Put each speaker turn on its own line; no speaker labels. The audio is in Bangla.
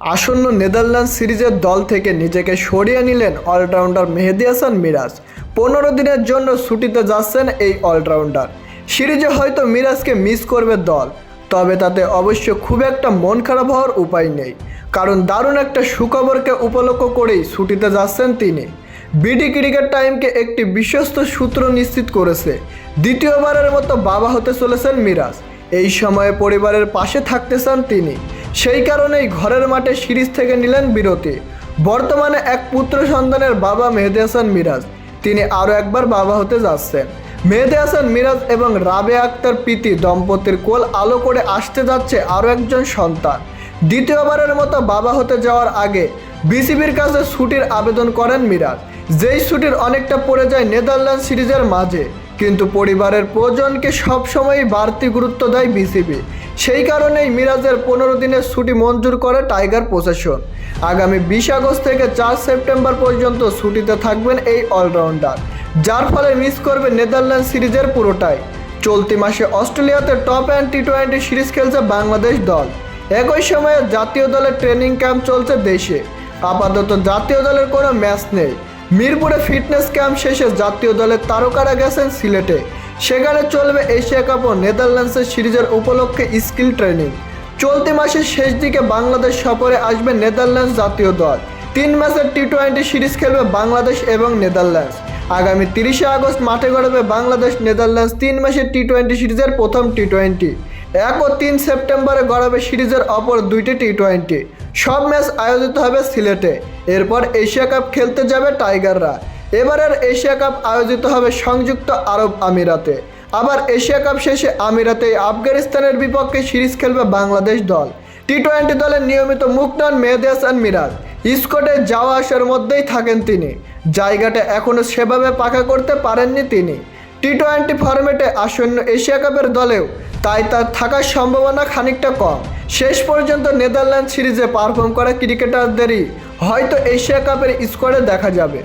আসন্ন নেদারল্যান্ডস সিরিজের দল থেকে নিজেকে সরিয়ে নিলেন অলরাউন্ডার মেহেদী হাসান মিরাজ। 15 দিনের জন্য ছুটিতে যাচ্ছেন এই অলরাউন্ডার। সিরিজে হয়তো মিরাজকে মিস করবে দল, তবে তাতে অবশ্য খুব একটা মন খারাপ হওয়ার উপায় নেই, কারণ দারুণ একটা সুখবরকে উপলক্ষ করেই ছুটিতে যাচ্ছেন তিনি। বিডি ক্রিকেট টাইমকে একটি বিশ্বস্ত সূত্র নিশ্চিত করেছে, দ্বিতীয়বারের মতো বাবা হতে চলেছেন মিরাজ। এই সময়ে পরিবারের পাশে থাকতে চান তিনি, সেই কারণেই ঘরের মাঠে সিরিজ থেকে নিলেন বিরতি। বর্তমানে এক পুত্র সন্তানের বাবা মেহেদী হাসান মিরাজ, তিনি আরও একবার বাবা হতে যাচ্ছেন। মেহেদী হাসান মিরাজ এবং রাবেয়া আক্তার প্রীতি দম্পতির কোল আলো করে আসতে যাচ্ছে আরও একজন সন্তান। দ্বিতীয়বারের মতো বাবা হতে যাওয়ার আগে বিসিবির কাছে ছুটির আবেদন করেন মিরাজ, যেই ছুটির অনেকটা পড়ে যায় নেদারল্যান্ড সিরিজের মাঝে। কিন্তু পরিবারের প্রয়োজনকে সবসময়ই বাড়তি গুরুত্ব দেয় বিসিবি, সেই কারণেই মিরাজের 15 দিনের ছুটি মঞ্জুর করে টাইগার প্রশাসন। আগামী 20 আগস্ট থেকে 4 সেপ্টেম্বর পর্যন্ত ছুটিতে থাকবেন এই অলরাউন্ডার, যার ফলে মিস করবে নেদারল্যান্ড সিরিজের পুরোটাই। চলতি মাসে অস্ট্রেলিয়াতে টপ অ্যান্ড টি20 সিরিজ খেলছে বাংলাদেশ দল। একই সময়ে জাতীয় দলের ট্রেনিং ক্যাম্প চলছে দেশে। আপাতত জাতীয় দলের কোনো ম্যাচ নেই। মিরপুরে ফিটনেস ক্যাম্প শেষে জাতীয় দলের তারকারা গেছেন সিলেটে, সেখানে চলবে এশিয়া কাপ ও নেদারল্যান্ডসের সিরিজের উপলক্ষে স্কিল ট্রেনিং। চলতি মাসের শেষ দিকে বাংলাদেশ সফরে আসবে নেদারল্যান্ডস জাতীয় দল। 3 ম্যাচের টি20 সিরিজ খেলবে বাংলাদেশ এবং নেদারল্যান্ডস। আগামী 30 আগস্ট মাঠে গড়াবে বাংলাদেশ নেদারল্যান্ডস 3 ম্যাচের টি20 সিরিজের প্রথম টি20। 1 ও 3 সেপ্টেম্বরে গড়াবে সিরিজের অপর 2টি টি20। সব ম্যাচ আয়োজিত হবে সিলেটে। এরপর এশিয়া কাপ খেলতে যাবে টাইগাররা। এবারের এশিয়া কাপ আয়োজিত হবে সংযুক্ত আরব আমিরাতে। আবার এশিয়া কাপ শেষে আমিরাতে আফগানিস্তানের বিপক্ষে সিরিজ খেলবে বাংলাদেশ দল। টি20 দলের নিয়মিত মুখ নন মেহেদী হাসান মিরাজ। স্কোয়াডে যাওয়া আসার মধ্যেই থাকেন তিনি, জায়গাটা এখনও সেভাবে পাকা করতে পারেননি তিনি। টি20 ফরম্যাটে আসন্ন এশিয়া কাপের দলেও তাই তার থাকার সম্ভাবনা খানিকটা কম। শেষ পর্যন্ত নেদারল্যান্ড সিরিজে পারফর্ম করা ক্রিকেটারদেরই হয়তো এশিয়া কাপের স্কোয়াডে দেখা যাবে।